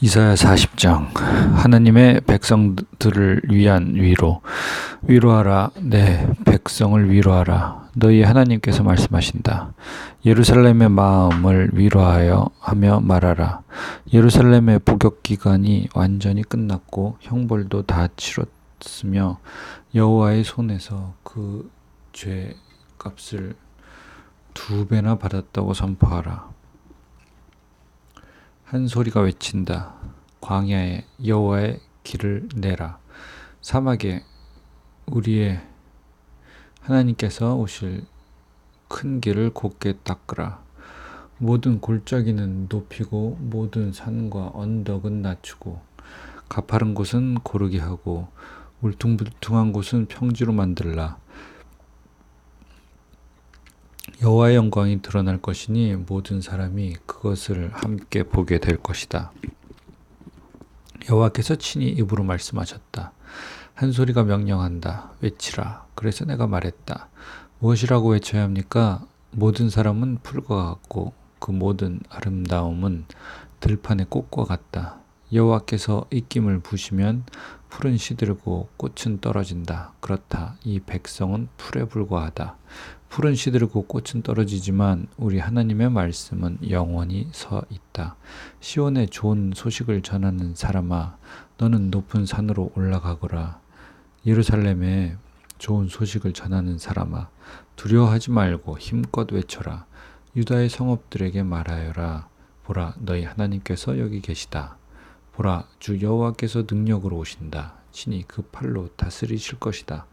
이사야 40장. 하나님의 백성들을 위한 위로. 위로하라, 내 백성을 위로하라. 너희 하나님께서 말씀하신다. 예루살렘의 마음을 위로하여 하며 말하라. 예루살렘의 복역 기간이 완전히 끝났고 형벌도 다 치렀으며 여호와의 손에서 그 죄 값을 2배나 받았다고 선포하라. 한 소리가 외친다. 광야에 여호와의 길을 내라. 사막에 우리의 하나님께서 오실 큰 길을 곧게 닦으라. 모든 골짜기는 높이고 모든 산과 언덕은 낮추고 가파른 곳은 고르게 하고 울퉁불퉁한 곳은 평지로 만들라. 여호와의 영광이 드러날 것이니 모든 사람이 그것을 함께 보게 될 것이다. 여호와께서 친히 입으로 말씀하셨다. 한 소리가 명령한다. 외치라. 그래서 내가 말했다. 무엇이라고 외쳐야 합니까? 모든 사람은 풀과 같고 그 모든 아름다움은 들판의 꽃과 같다. 여호와께서 입김을 부시면 풀은 시들고 꽃은 떨어진다. 그렇다. 이 백성은 풀에 불과하다. 풀은 시들고 꽃은 떨어지지만 우리 하나님의 말씀은 영원히 서 있다. 시온에 좋은 소식을 전하는 사람아, 너는 높은 산으로 올라가거라. 예루살렘에 좋은 소식을 전하는 사람아, 두려워하지 말고 힘껏 외쳐라. 유다의 성읍들에게 말하여라. 보라, 너희 하나님께서 여기 계시다. 보라, 주 여호와께서 능력으로 오신다. 친히 그 팔로 다스리실 것이다.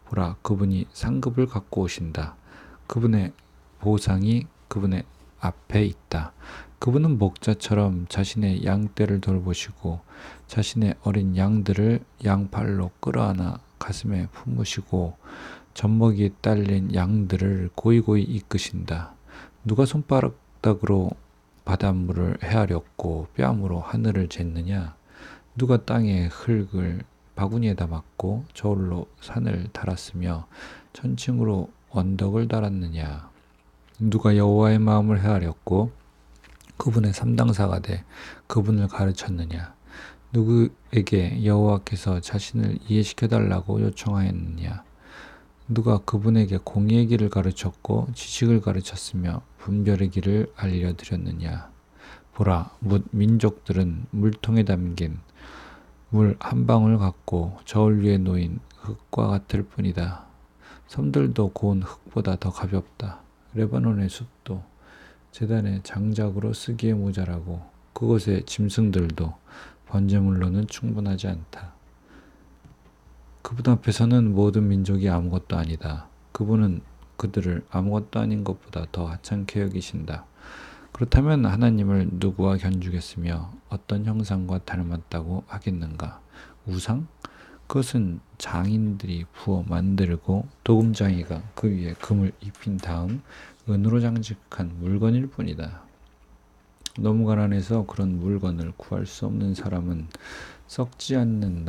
보라, 그분이 상급을 갖고 오신다. 그분의 보상이 그분의 앞에 있다. 그분은 목자처럼 자신의 양떼를 돌보시고 자신의 어린 양들을 양팔로 끌어안아 가슴에 품으시고 젖먹이에 딸린 양들을 고이고이 이끄신다. 누가 손바닥으로 바닷물을 헤아렸고 뺨으로 하늘을 쟀느냐? 누가 땅의 흙을 바구니에 담았고 저울로 산을 달았으며 천층으로 언덕을 달았느냐? 누가 여호와의 마음을 헤아렸고 그분의 삼당사가 돼 그분을 가르쳤느냐? 누구에게 여호와께서 자신을 이해시켜달라고 요청하였느냐? 누가 그분에게 공의의 길을 가르쳤고 지식을 가르쳤으며 분별의 길을 알려드렸느냐? 보라, 민족들은 물통에 담긴 물 한 방울 같고 저울 위에 놓인 흙과 같을 뿐이다. 섬들도 고운 흙보다 더 가볍다. 레바논의 숲도 제단의 장작으로 쓰기에 모자라고 그곳의 짐승들도 번제물로는 충분하지 않다. 그분 앞에서는 모든 민족이 아무것도 아니다. 그분은 그들을 아무것도 아닌 것보다 더 하찮게 여기신다. 그렇다면 하나님을 누구와 견주겠으며 어떤 형상과 닮았다고 하겠는가? 우상? 그것은 장인들이 부어 만들고 도금장이가 그 위에 금을 입힌 다음 은으로 장식한 물건일 뿐이다. 너무 가난해서 그런 물건을 구할 수 없는 사람은 썩지 않는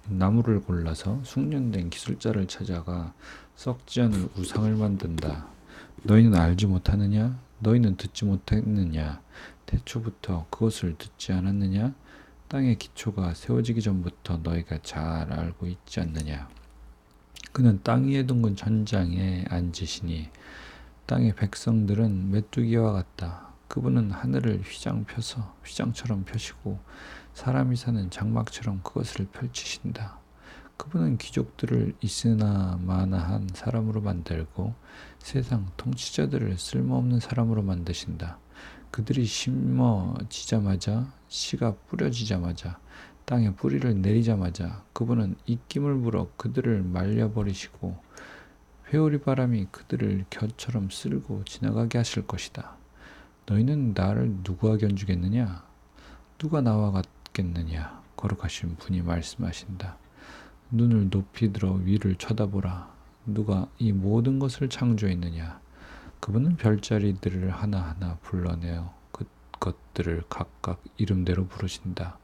나무를 골라서 숙련된 기술자를 찾아가 썩지 않을 우상을 만든다. 너희는 알지 못하느냐? 너희는 듣지 못했느냐? 태초부터 그것을 듣지 않았느냐? 땅의 기초가 세워지기 전부터 너희가 잘 알고 있지 않느냐? 그는 땅 위에 둥근 천장에 앉으시니 땅의 백성들은 메뚜기와 같다. 그분은 하늘을 휘장처럼 펴시고 사람이 사는 장막처럼 그것을 펼치신다. 그분은 귀족들을 있으나 마나한 사람으로 만들고 세상 통치자들을 쓸모없는 사람으로 만드신다. 그들이 심어지자마자 씨가 뿌려지자마자 땅에 뿌리를 내리자마자 그분은 입김을 불어 그들을 말려버리시고 회오리 바람이 그들을 겨처럼 쓸고 지나가게 하실 것이다. 너희는 나를 누구와 견주겠느냐? 누가 나와 같겠느냐? 거룩하신 분이 말씀하신다. 눈을 높이 들어 위를 쳐다보라. 누가 이 모든 것을 창조했느냐? 그분은 별자리들을 하나하나 불러내어 그것들을 각각 이름대로 부르신다.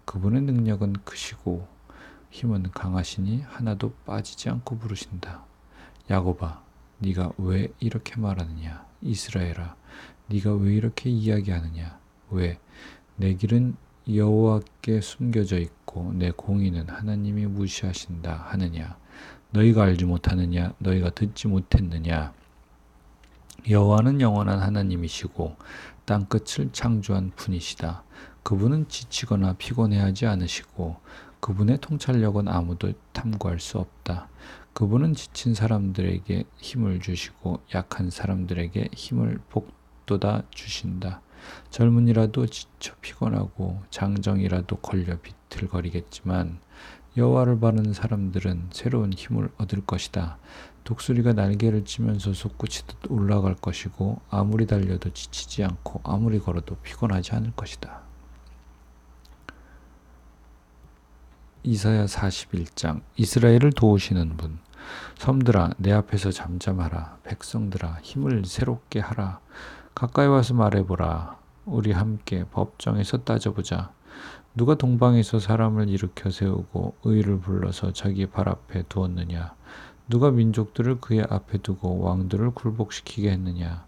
그분의 능력은 크시고 힘은 강하시니 하나도 빠지지 않고 부르신다. 야곱아, 네가 왜 이렇게 말하느냐? 이스라엘아, 네가 왜 이렇게 이야기하느냐? 왜? 내 길은 여호와께 숨겨져 있고 내 공의는 하나님이 무시하신다 하느냐? 너희가 알지 못하느냐? 너희가 듣지 못했느냐? 여호와는 영원한 하나님이시고 땅끝을 창조한 분이시다. 그분은 지치거나 피곤해하지 않으시고 그분의 통찰력은 아무도 탐구할 수 없다. 그분은 지친 사람들에게 힘을 주시고 약한 사람들에게 힘을 북돋아 주신다. 젊은이라도 지쳐 피곤하고 장정이라도 걸려 비틀거리겠지만 여호와를 바라는 사람들은 새로운 힘을 얻을 것이다. 독수리가 날개를 치면서 솟구치듯 올라갈 것이고 아무리 달려도 지치지 않고 아무리 걸어도 피곤하지 않을 것이다. 이사야 41장. 이스라엘을 도우시는 분. 섬들아 내 앞에서 잠잠하라. 백성들아 힘을 새롭게 하라. 가까이 와서 말해보라. 우리 함께 법정에서 따져보자. 누가 동방에서 사람을 일으켜 세우고 의를 불러서 자기 발 앞에 두었느냐? 누가 민족들을 그의 앞에 두고 왕들을 굴복시키게 했느냐?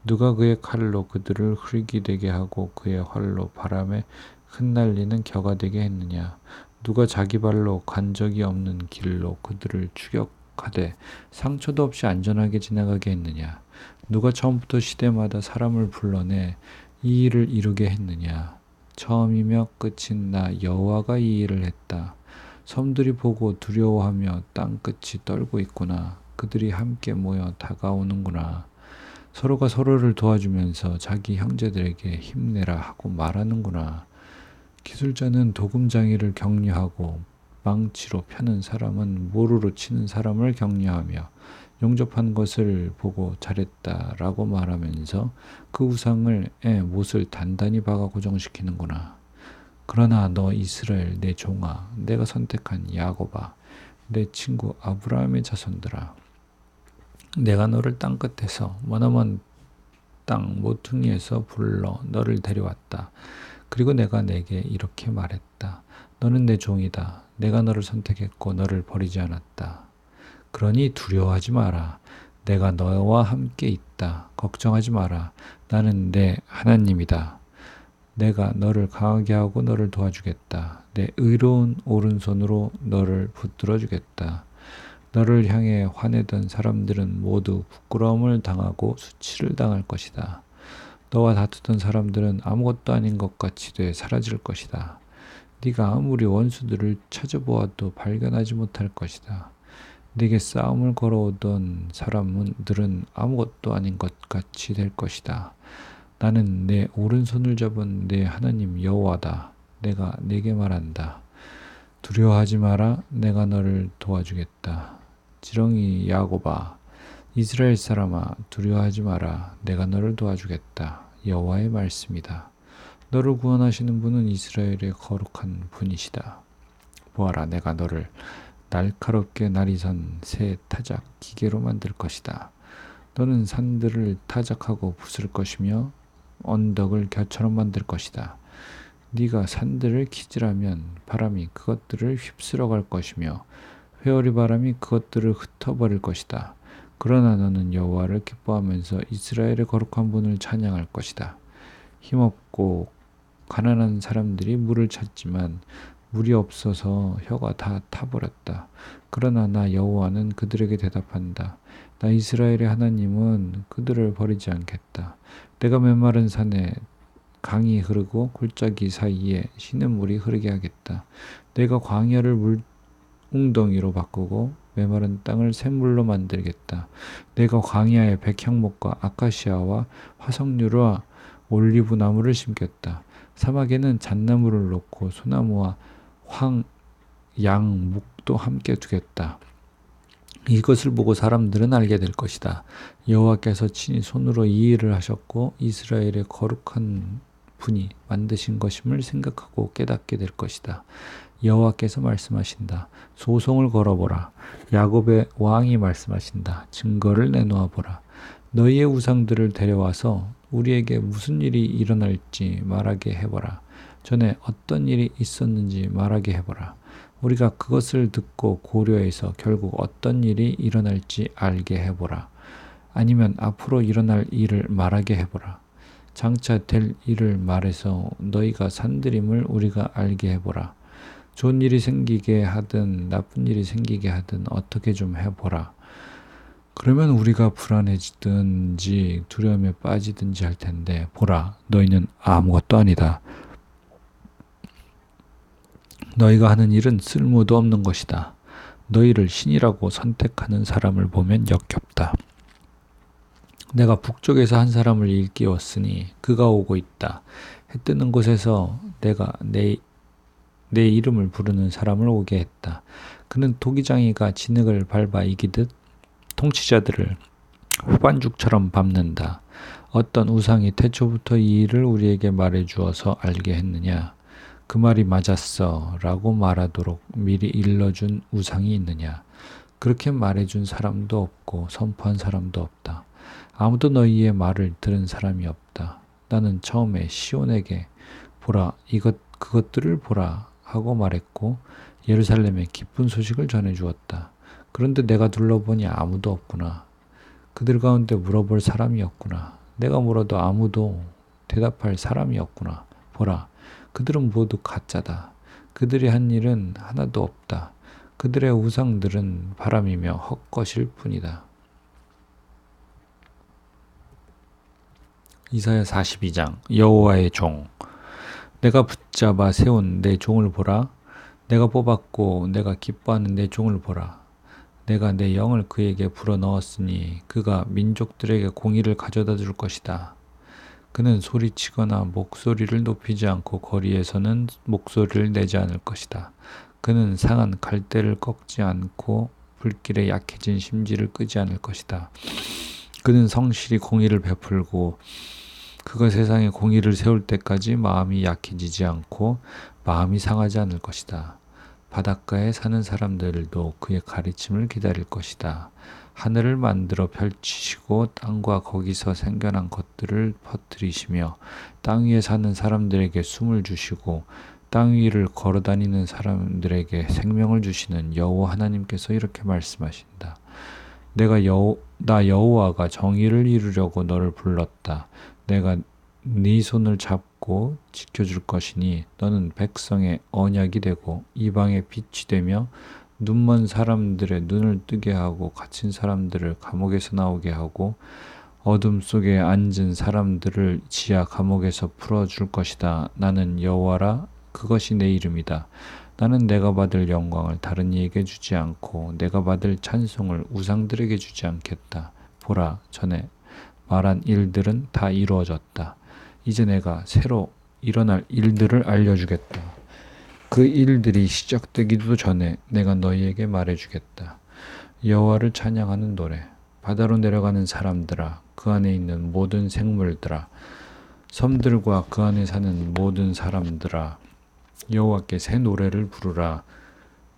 누가 그의 칼로 그들을 흙이 되게 하고 그의 활로 바람에 흩날리는 겨가 되게 했느냐? 누가 자기 발로 간 적이 없는 길로 그들을 추격하되 상처도 없이 안전하게 지나가게 했느냐? 누가 처음부터 시대마다 사람을 불러내 이 일을 이루게 했느냐? 처음이며 끝인 나 여호와가 이 일을 했다. 섬들이 보고 두려워하며 땅끝이 떨고 있구나. 그들이 함께 모여 다가오는구나. 서로가 서로를 도와주면서 자기 형제들에게 힘내라 하고 말하는구나. 기술자는 도금장이를 격려하고 망치로 펴는 사람은 모루로 치는 사람을 격려하며 용접한 것을 보고 잘했다라고 말하면서 그 우상을 못을 단단히 박아 고정시키는구나. 그러나 너 이스라엘 내 종아, 내가 선택한 야곱아, 내 친구 아브라함의 자손들아, 내가 너를 땅끝에서 머나먼 땅 모퉁이에서 불러 너를 데려왔다. 그리고 내가 내게 이렇게 말했다. 너는 내 종이다. 내가 너를 선택했고 너를 버리지 않았다. 그러니 두려워하지 마라. 내가 너와 함께 있다. 걱정하지 마라. 나는 내 하나님이다. 내가 너를 강하게 하고 너를 도와주겠다. 내 의로운 오른손으로 너를 붙들어 주겠다. 너를 향해 화내던 사람들은 모두 부끄러움을 당하고 수치를 당할 것이다. 너와 다투던 사람들은 아무것도 아닌 것 같이 돼 사라질 것이다. 네가 아무리 원수들을 찾아보아도 발견하지 못할 것이다. 네게 싸움을 걸어오던 사람들은 아무것도 아닌 것 같이 될 것이다. 나는 내 오른손을 잡은 내 하나님 여호와다. 내가 네게 말한다. 두려워하지 마라. 내가 너를 도와주겠다. 지렁이 야곱아, 이스라엘 사람아, 두려워하지 마라. 내가 너를 도와주겠다. 여호와의 말씀이다. 너를 구원하시는 분은 이스라엘의 거룩한 분이시다. 보아라, 내가 너를 날카롭게 날이 선 새 타작 기계로 만들 것이다. 너는 산들을 타작하고 부술 것이며 언덕을 겨처럼 만들 것이다. 네가 산들을 기질하면 바람이 그것들을 휩쓸어 갈 것이며 회오리 바람이 그것들을 흩어버릴 것이다. 그러나 너는 여호와를 기뻐하면서 이스라엘의 거룩한 분을 찬양할 것이다. 힘없고 가난한 사람들이 물을 찾지만 물이 없어서 혀가 다 타버렸다. 그러나 나 여호와는 그들에게 대답한다. 나 이스라엘의 하나님은 그들을 버리지 않겠다. 내가 메마른 산에 강이 흐르고 골짜기 사이에 시냇물이 흐르게 하겠다. 내가 광야를 웅덩이로 바꾸고 메마른 땅을 샘물로 만들겠다. 내가 광야에 백향목과 아카시아와 화석류와 올리브 나무를 심겠다. 사막에는 잣나무를 놓고 소나무와 양목도 함께 두겠다. 이것을 보고 사람들은 알게 될 것이다. 여호와께서 친히 손으로 이 일을 하셨고 이스라엘의 거룩한 분이 만드신 것임을 생각하고 깨닫게 될 것이다. 여호와께서 말씀하신다. 소송을 걸어보라. 야곱의 왕이 말씀하신다. 증거를 내놓아 보라. 너희의 우상들을 데려와서 우리에게 무슨 일이 일어날지 말하게 해보라. 전에 어떤 일이 있었는지 말하게 해보라. 우리가 그것을 듣고 고려해서 결국 어떤 일이 일어날지 알게 해보라. 아니면 앞으로 일어날 일을 말하게 해보라. 장차 될 일을 말해서 너희가 산들임을 우리가 알게 해보라. 좋은 일이 생기게 하든 나쁜 일이 생기게 하든 어떻게 좀 해보라. 그러면 우리가 불안해지든지 두려움에 빠지든지 할 텐데 보라, 너희는 아무것도 아니다. 너희가 하는 일은 쓸모도 없는 것이다. 너희를 신이라고 선택하는 사람을 보면 역겹다. 내가 북쪽에서 한 사람을 일깨웠으니 그가 오고 있다. 해 뜨는 곳에서 내가 내 이름을 부르는 사람을 오게 했다. 그는 도기장이가 진흙을 밟아 이기듯 통치자들을 후반죽처럼 밟는다. 어떤 우상이 태초부터 이 일을 우리에게 말해 주어서 알게 했느냐? 그 말이 맞았어 라고 말하도록 미리 일러준 우상이 있느냐? 그렇게 말해준 사람도 없고 선포한 사람도 없다. 아무도 너희의 말을 들은 사람이 없다. 나는 처음에 시온에게 보라, 그것들을 보라 하고 말했고 예루살렘에 기쁜 소식을 전해주었다. 그런데 내가 둘러보니 아무도 없구나. 그들 가운데 물어볼 사람이 없구나. 내가 물어도 아무도 대답할 사람이 없구나. 보라, 그들은 모두 가짜다. 그들이 한 일은 하나도 없다. 그들의 우상들은 바람이며 헛것일 뿐이다. 이사야 42장. 여호와의 종. 내가 붙잡아 세운 내 종을 보라. 내가 뽑았고 내가 기뻐하는 내 종을 보라. 내가 내 영을 그에게 불어넣었으니 그가 민족들에게 공의를 가져다 줄 것이다. 그는 소리치거나 목소리를 높이지 않고 거리에서는 목소리를 내지 않을 것이다. 그는 상한 갈대를 꺾지 않고 불길에 약해진 심지를 끄지 않을 것이다. 그는 성실히 공의를 베풀고 그가 세상에 공의를 세울 때까지 마음이 약해지지 않고 마음이 상하지 않을 것이다. 바닷가에 사는 사람들도 그의 가르침을 기다릴 것이다. 하늘을 만들어 펼치시고 땅과 거기서 생겨난 것들을 퍼뜨리시며 땅 위에 사는 사람들에게 숨을 주시고 땅 위를 걸어다니는 사람들에게 생명을 주시는 여호와 하나님께서 이렇게 말씀하신다. 나 여호와가 정의를 이루려고 너를 불렀다. 내가 네 손을 잡고 지켜줄 것이니 너는 백성의 언약이 되고 이방의 빛이 되며 눈먼 사람들의 눈을 뜨게 하고 갇힌 사람들을 감옥에서 나오게 하고 어둠 속에 앉은 사람들을 지하 감옥에서 풀어줄 것이다. 나는 여호와라. 그것이 내 이름이다. 나는 내가 받을 영광을 다른 이에게 주지 않고 내가 받을 찬송을 우상들에게 주지 않겠다. 보라, 전에 말한 일들은 다 이루어졌다. 이제 내가 새로 일어날 일들을 알려주겠다. 그 일들이 시작되기도 전에 내가 너희에게 말해주겠다. 여호와를 찬양하는 노래. 바다로 내려가는 사람들아, 그 안에 있는 모든 생물들아, 섬들과 그 안에 사는 모든 사람들아, 여호와께 새 노래를 부르라.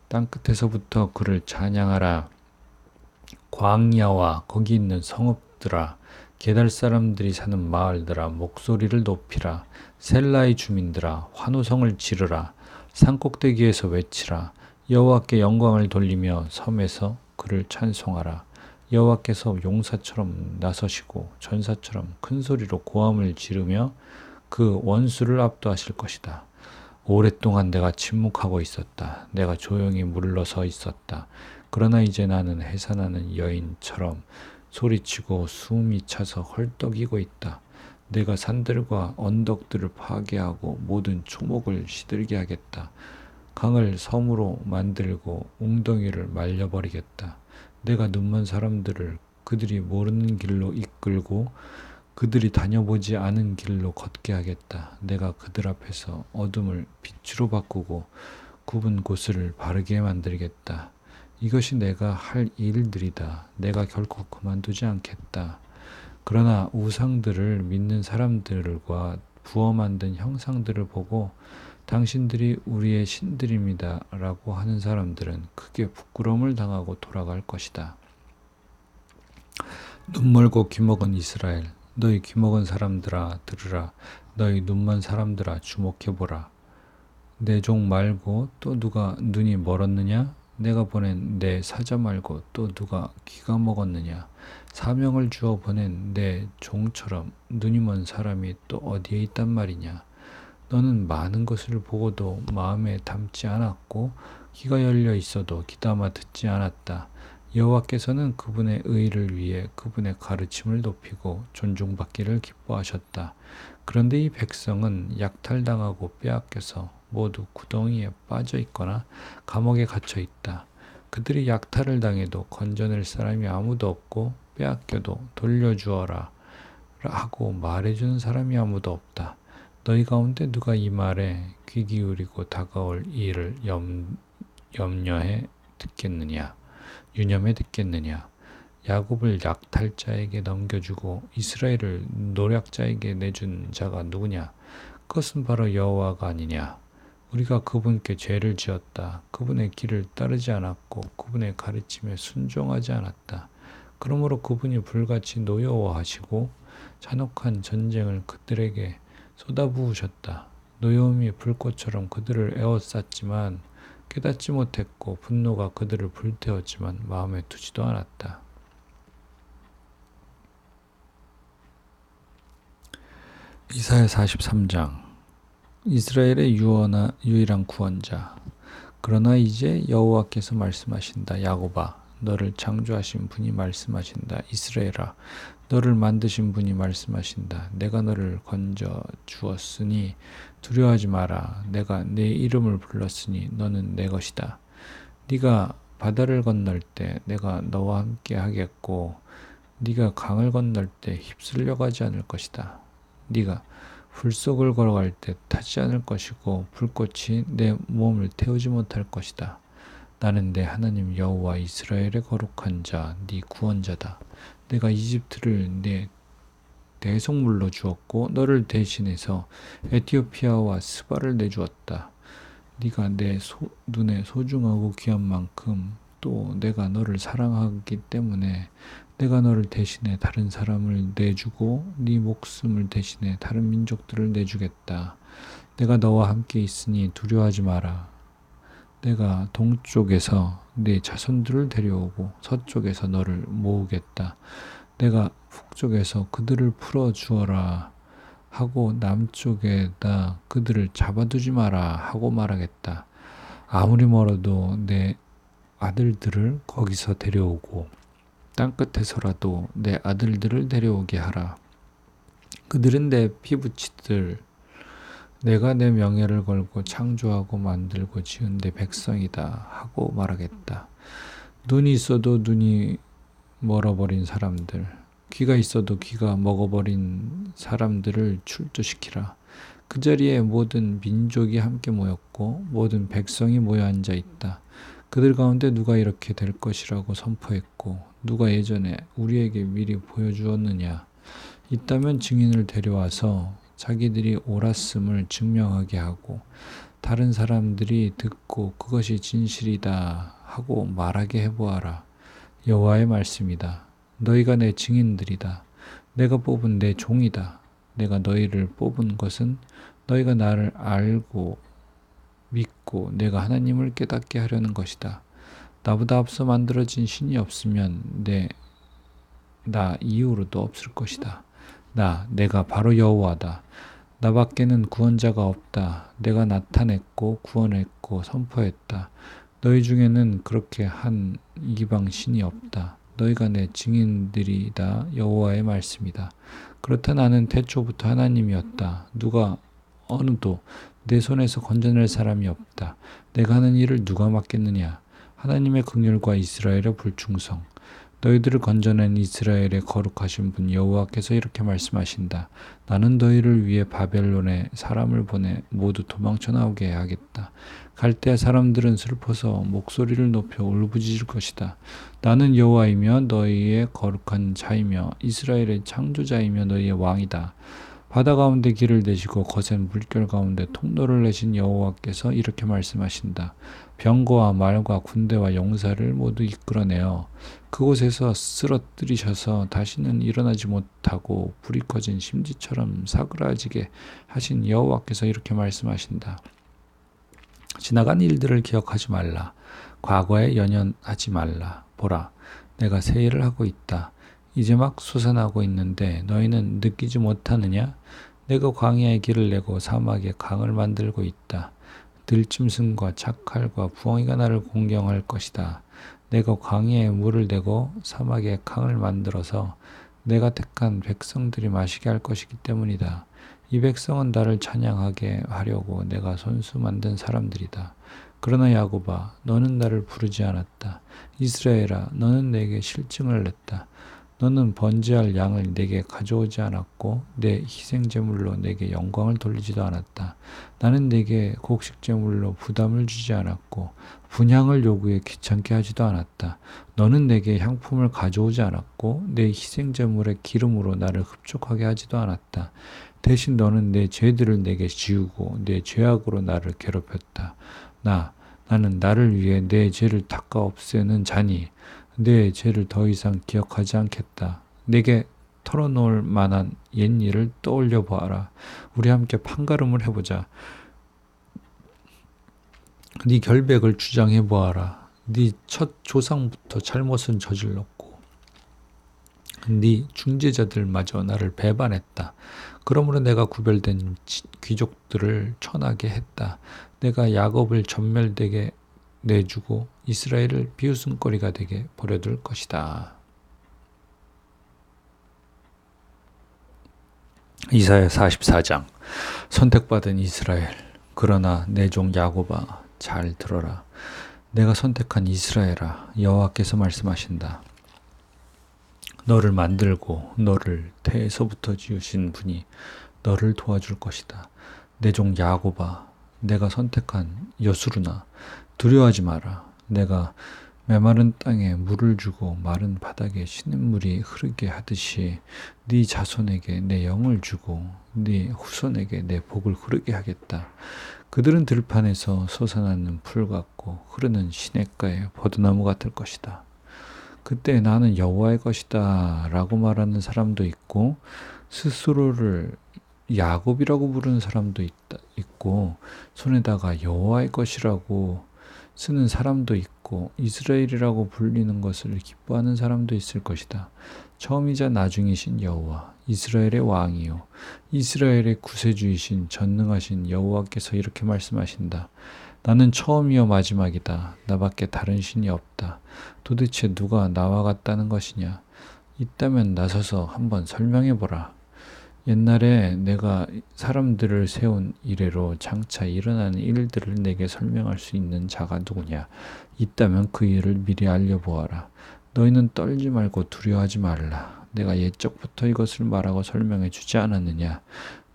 땅끝에서부터 그를 찬양하라. 광야와 거기 있는 성읍들아, 게달 사람들이 사는 마을들아, 목소리를 높이라. 셀라의 주민들아, 환호성을 지르라. 산꼭대기에서 외치라. 여호와께 영광을 돌리며 섬에서 그를 찬송하라. 여호와께서 용사처럼 나서시고 전사처럼 큰 소리로 고함을 지르며 그 원수를 압도하실 것이다. 오랫동안 내가 침묵하고 있었다. 내가 조용히 물러서 있었다. 그러나 이제 나는 해산하는 여인처럼 소리치고 숨이 차서 헐떡이고 있다. 내가 산들과 언덕들을 파괴하고 모든 초목을 시들게 하겠다. 강을 섬으로 만들고 웅덩이를 말려버리겠다. 내가 눈먼 사람들을 그들이 모르는 길로 이끌고 그들이 다녀보지 않은 길로 걷게 하겠다. 내가 그들 앞에서 어둠을 빛으로 바꾸고 굽은 곳을 바르게 만들겠다. 이것이 내가 할 일들이다. 내가 결코 그만두지 않겠다. 그러나 우상들을 믿는 사람들과 부어 만든 형상들을 보고 당신들이 우리의 신들입니다 라고 하는 사람들은 크게 부끄러움을 당하고 돌아갈 것이다. 눈멀고 귀먹은 이스라엘, 너희 귀먹은 사람들아 들으라. 너희 눈먼 사람들아 주목해보라. 내 종 말고 또 누가 눈이 멀었느냐? 내가 보낸 내 사자 말고 또 누가 귀가 먹었느냐? 사명을 주어 보낸 내 종처럼 눈이 먼 사람이 또 어디에 있단 말이냐? 너는 많은 것을 보고도 마음에 담지 않았고 귀가 열려 있어도 귀담아 듣지 않았다. 여호와께서는 그분의 의를 위해 그분의 가르침을 높이고 존중받기를 기뻐하셨다. 그런데 이 백성은 약탈당하고 빼앗겨서 모두 구덩이에 빠져 있거나 감옥에 갇혀 있다. 그들이 약탈을 당해도 건져낼 사람이 아무도 없고 빼앗겨도 돌려주어라 하고 말해주는 사람이 아무도 없다. 너희 가운데 누가 이 말에 귀 기울이고 다가올 일을 염려해 듣겠느냐? 유념해 듣겠느냐? 야곱을 약탈자에게 넘겨주고 이스라엘을 노략자에게 내준 자가 누구냐? 그것은 바로 여호와가 아니냐? 우리가 그분께 죄를 지었다. 그분의 길을 따르지 않았고 그분의 가르침에 순종하지 않았다. 그러므로 그분이 불같이 노여워하시고 잔혹한 전쟁을 그들에게 쏟아부으셨다. 노여움이 불꽃처럼 그들을 에워쌌지만 깨닫지 못했고 분노가 그들을 불태웠지만 마음에 두지도 않았다. 이사야 43장. 이스라엘의 유일한 구원자. 그러나 이제 여호와께서 말씀하신다. 야곱아, 너를 창조하신 분이 말씀하신다. 이스라엘아, 너를 만드신 분이 말씀하신다. 내가 너를 건져 주었으니 두려워하지 마라. 내가 네 이름을 불렀으니 너는 내 것이다. 네가 바다를 건널 때 내가 너와 함께 하겠고 네가 강을 건널 때 휩쓸려 가지 않을 것이다. 네가 불속을 걸어갈 때 타지 않을 것이고 불꽃이 내 몸을 태우지 못할 것이다. 나는 내 하나님 여호와 이스라엘의 거룩한 자, 네 구원자다. 내가 이집트를 내 대속물로 주었고 너를 대신해서 에티오피아와 스바를 내주었다. 네가 내 눈에 소중하고 귀한 만큼 또 내가 너를 사랑하기 때문에 내가 너를 대신해 다른 사람을 내주고 네 목숨을 대신해 다른 민족들을 내주겠다. 내가 너와 함께 있으니 두려워하지 마라. 내가 동쪽에서 네 자손들을 데려오고 서쪽에서 너를 모으겠다. 내가 북쪽에서 그들을 풀어주어라 하고 남쪽에다 그들을 잡아두지 마라 하고 말하겠다. 아무리 멀어도 내 아들들을 거기서 데려오고 땅끝에서라도 내 아들들을 데려오게 하라. 그들은 내 피부치들, 내가 내 명예를 걸고 창조하고 만들고 지은 내 백성이다 하고 말하겠다. 눈이 있어도 눈이 멀어버린 사람들, 귀가 있어도 귀가 먹어버린 사람들을 출두시키라. 그 자리에 모든 민족이 함께 모였고 모든 백성이 모여 앉아 있다. 그들 가운데 누가 이렇게 될 것이라고 선포했고 누가 예전에 우리에게 미리 보여주었느냐? 있다면 증인을 데려와서 자기들이 옳았음을 증명하게 하고 다른 사람들이 듣고 그것이 진실이다 하고 말하게 해보아라. 여호와의 말씀이다. 너희가 내 증인들이다. 내가 뽑은 내 종이다. 내가 너희를 뽑은 것은 너희가 나를 알고 믿고 내가 하나님을 깨닫게 하려는 것이다. 나보다 앞서 만들어진 신이 없으면 나 이후로도 없을 것이다. 내가 바로 여호와다. 나밖에는 구원자가 없다. 내가 나타냈고 구원했고 선포했다. 너희 중에는 그렇게 한 이방 신이 없다. 너희가 내 증인들이다. 여호와의 말씀이다. 그렇다 나는 태초부터 하나님이었다. 누가 어느도 내 손에서 건져낼 사람이 없다. 내가 하는 일을 누가 맡겠느냐? 하나님의 긍휼과 이스라엘의 불충성. 너희들을 건져낸 이스라엘의 거룩하신 분 여호와께서 이렇게 말씀하신다. 나는 너희를 위해 바벨론에 사람을 보내 모두 도망쳐 나오게 하겠다. 갈대아 사람들은 슬퍼서 목소리를 높여 울부짖을 것이다. 나는 여호와이며 너희의 거룩한 자이며 이스라엘의 창조자이며 너희의 왕이다. 바다 가운데 길을 내시고 거센 물결 가운데 통로를 내신 여호와께서 이렇게 말씀하신다. 병거와 말과 군대와 용사를 모두 이끌어내어 그곳에서 쓰러뜨리셔서 다시는 일어나지 못하고 불이 꺼진 심지처럼 사그라지게 하신 여호와께서 이렇게 말씀하신다. 지나간 일들을 기억하지 말라. 과거에 연연하지 말라. 보라, 내가 새 일을 하고 있다. 이제 막 솟아나고 있는데 너희는 느끼지 못하느냐? 내가 광야에 길을 내고 사막에 강을 만들고 있다. 들짐승과 착칼과 부엉이가 나를 공경할 것이다. 내가 광야에 물을 내고 사막에 강을 만들어서 내가 택한 백성들이 마시게 할 것이기 때문이다. 이 백성은 나를 찬양하게 하려고 내가 손수 만든 사람들이다. 그러나 야곱아, 너는 나를 부르지 않았다. 이스라엘아, 너는 내게 실증을 냈다. 너는 번제할 양을 내게 가져오지 않았고 내 희생제물로 내게 영광을 돌리지도 않았다. 나는 내게 곡식제물로 부담을 주지 않았고 분향을 요구해 귀찮게 하지도 않았다. 너는 내게 향품을 가져오지 않았고 내 희생제물의 기름으로 나를 흡족하게 하지도 않았다. 대신 너는 내 죄들을 내게 지우고 내 죄악으로 나를 괴롭혔다. 나는 나를 위해 내 죄를 닦아 없애는 자니 내 죄를 더 이상 기억하지 않겠다. 내게 털어놓을 만한 옛일을 떠올려 보아라. 우리 함께 판가름을 해보자. 네 결백을 주장해 보아라. 네 첫 조상부터 잘못은 저질렀고 네 중재자들마저 나를 배반했다. 그러므로 내가 구별된 귀족들을 천하게 했다. 내가 야곱을 전멸되게 내주고 이스라엘을 비웃음거리가 되게 버려둘 것이다. 이사야 44장. 선택받은 이스라엘, 그러나 내 종 야곱아, 잘 들어라. 내가 선택한 이스라엘아, 여호와께서 말씀하신다. 너를 만들고 너를 태에서부터 지으신 분이 너를 도와줄 것이다. 내 종 야곱아, 내가 선택한 여수르나, 두려워하지 마라. 내가 메마른 땅에 물을 주고 마른 바닥에 시냇물이 흐르게 하듯이 네 자손에게 내 영을 주고 네 후손에게 내 복을 흐르게 하겠다. 그들은 들판에서 솟아나는 풀 같고 흐르는 시냇가의 버드나무 같을 것이다. 그때 나는 여호와의 것이다 라고 말하는 사람도 있고 스스로를 야곱이라고 부르는 사람도 있고 손에다가 여호와의 것이라고 쓰는 사람도 있고 이스라엘이라고 불리는 것을 기뻐하는 사람도 있을 것이다. 처음이자 나중이신 여호와, 이스라엘의 왕이요 이스라엘의 구세주이신 전능하신 여호와께서 이렇게 말씀하신다. 나는 처음이요 마지막이다. 나밖에 다른 신이 없다. 도대체 누가 나와 같다는 것이냐? 있다면 나서서 한번 설명해보라. 옛날에 내가 사람들을 세운 이래로 장차 일어나는 일들을 내게 설명할 수 있는 자가 누구냐? 있다면 그 일을 미리 알려보아라. 너희는 떨지 말고 두려워하지 말라. 내가 옛적부터 이것을 말하고 설명해 주지 않았느냐?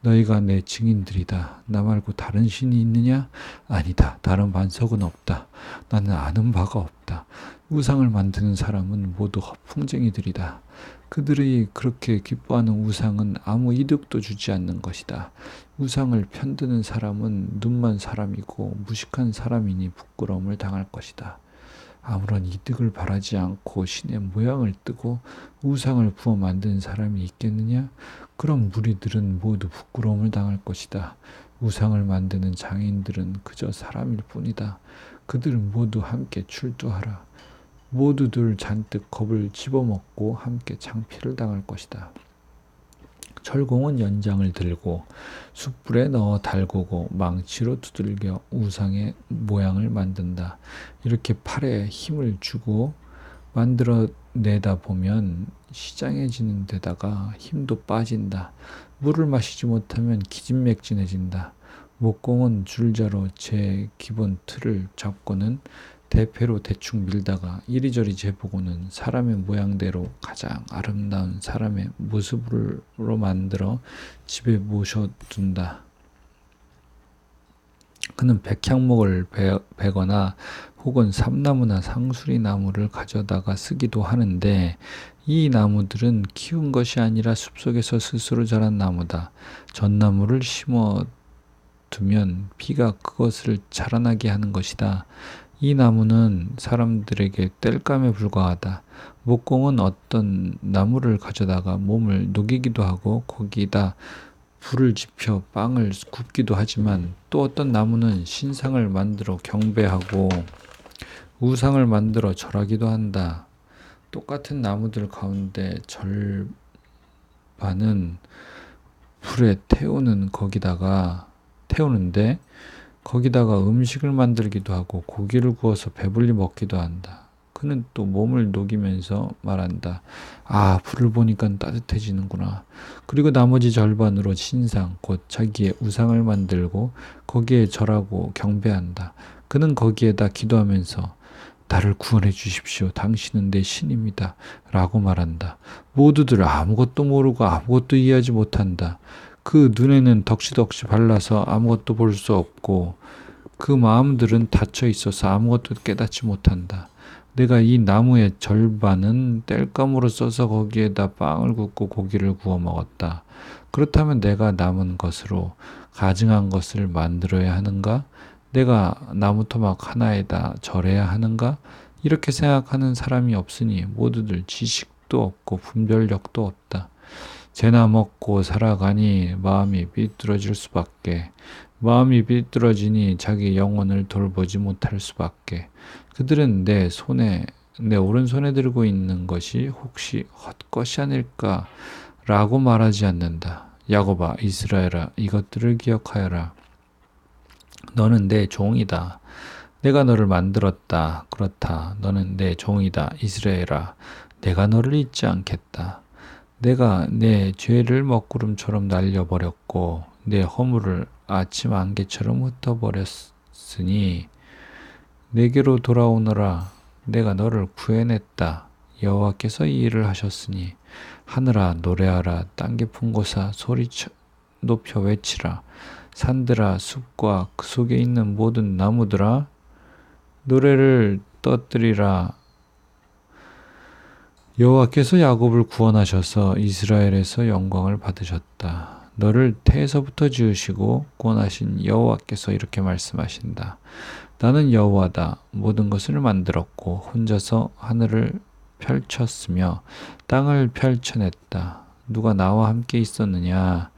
너희가 내 증인들이다. 나 말고 다른 신이 있느냐? 아니다. 다른 반석은 없다. 나는 아는 바가 없다. 우상을 만드는 사람은 모두 허풍쟁이들이다. 그들이 그렇게 기뻐하는 우상은 아무 이득도 주지 않는 것이다. 우상을 편드는 사람은 눈만 사람이고 무식한 사람이니 부끄러움을 당할 것이다. 아무런 이득을 바라지 않고 신의 모양을 뜨고 우상을 부어 만든 사람이 있겠느냐? 그럼 무리들은 모두 부끄러움을 당할 것이다. 우상을 만드는 장인들은 그저 사람일 뿐이다. 그들은 모두 함께 출두하라. 모두들 잔뜩 겁을 집어먹고 함께 창피를 당할 것이다. 철공은 연장을 들고 숯불에 넣어 달구고 망치로 두들겨 우상의 모양을 만든다. 이렇게 팔에 힘을 주고 만들어내다 보면 시장해지는 데다가 힘도 빠진다. 물을 마시지 못하면 기진맥진해진다. 목공은 줄자로 제 기본 틀을 잡고는 대패로 대충 밀다가 이리저리 재보고는 사람의 모양대로 가장 아름다운 사람의 모습으로 만들어 집에 모셔둔다. 그는 백향목을 베거나 혹은 삼나무나 상수리 나무를 가져다가 쓰기도 하는데 이 나무들은 키운 것이 아니라 숲속에서 스스로 자란 나무다. 전나무를 심어두면 비가 그것을 자라나게 하는 것이다. 이 나무는 사람들에게 땔감에 불과하다. 목공은 어떤 나무를 가져다가 몸을 녹이기도 하고 거기다 불을 지펴 빵을 굽기도 하지만 또 어떤 나무는 신상을 만들어 경배하고 우상을 만들어 절하기도 한다. 똑같은 나무들 가운데 절반은 불에 태우는데 거기다가 음식을 만들기도 하고 고기를 구워서 배불리 먹기도 한다. 그는 또 몸을 녹이면서 말한다. 아, 불을 보니까 따뜻해지는구나. 그리고 나머지 절반으로 신상, 곧 자기의 우상을 만들고 거기에 절하고 경배한다. 그는 거기에다 기도하면서 나를 구원해 주십시오. 당신은 내 신입니다. 라고 말한다. 모두들 아무것도 모르고 아무것도 이해하지 못한다. 그 눈에는 덕시덕시 발라서 아무것도 볼 수 없고 그 마음들은 닫혀 있어서 아무것도 깨닫지 못한다. 내가 이 나무의 절반은 땔감으로 써서 거기에다 빵을 굽고 고기를 구워 먹었다. 그렇다면 내가 남은 것으로 가증한 것을 만들어야 하는가? 내가 나무 토막 하나에다 절해야 하는가? 이렇게 생각하는 사람이 없으니 모두들 지식도 없고 분별력도 없다. 죄나 먹고 살아가니 마음이 삐뚤어질 수밖에. 마음이 삐뚤어지니 자기 영혼을 돌보지 못할 수밖에. 그들은 내 오른손에 들고 있는 것이 혹시 헛것이 아닐까? 라고 말하지 않는다. 야곱아, 이스라엘아, 이것들을 기억하여라. 너는 내 종이다. 내가 너를 만들었다. 그렇다. 너는 내 종이다. 이스라엘아, 내가 너를 잊지 않겠다. 내가 내 죄를 먹구름처럼 날려버렸고 내 허물을 아침 안개처럼 흩어버렸으니 내게로 돌아오너라. 내가 너를 구해냈다. 여호와께서 이 일을 하셨으니 하늘아 노래하라. 땅 깊은 곳아 소리 높여 외치라. 산들아 숲과 그 속에 있는 모든 나무들아 노래를 떠들이라. 여호와께서 야곱을 구원하셔서 이스라엘에서 영광을 받으셨다. 너를 태에서부터 지으시고 구원하신 여호와께서 이렇게 말씀하신다. 나는 여호와다. 모든 것을 만들었고 혼자서 하늘을 펼쳤으며 땅을 펼쳐냈다. 누가 나와 함께 있었느냐?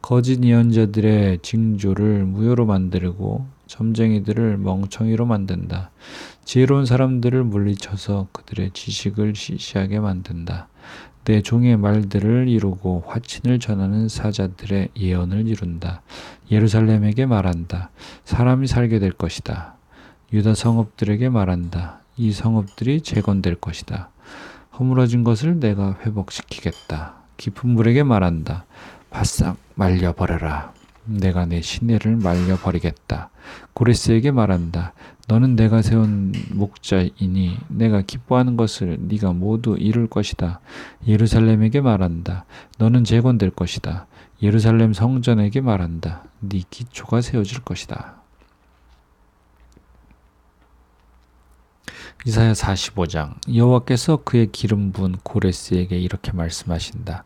거짓 예언자들의 징조를 무효로 만들고 점쟁이들을 멍청이로 만든다. 지혜로운 사람들을 물리쳐서 그들의 지식을 시시하게 만든다. 내 종의 말들을 이루고 화친을 전하는 사자들의 예언을 이룬다. 예루살렘에게 말한다. 사람이 살게 될 것이다. 유다 성읍들에게 말한다. 이 성읍들이 재건될 것이다. 허물어진 것을 내가 회복시키겠다. 깊은 물에게 말한다. 바싹 말려버려라. 내가 내 시내를 말려버리겠다. 고레스에게 말한다. 너는 내가 세운 목자이니 내가 기뻐하는 것을 네가 모두 이룰 것이다. 예루살렘에게 말한다. 너는 재건될 것이다. 예루살렘 성전에게 말한다. 네 기초가 세워질 것이다. 이사야 45장. 여호와께서 그의 기름 부은 고레스에게 이렇게 말씀하신다.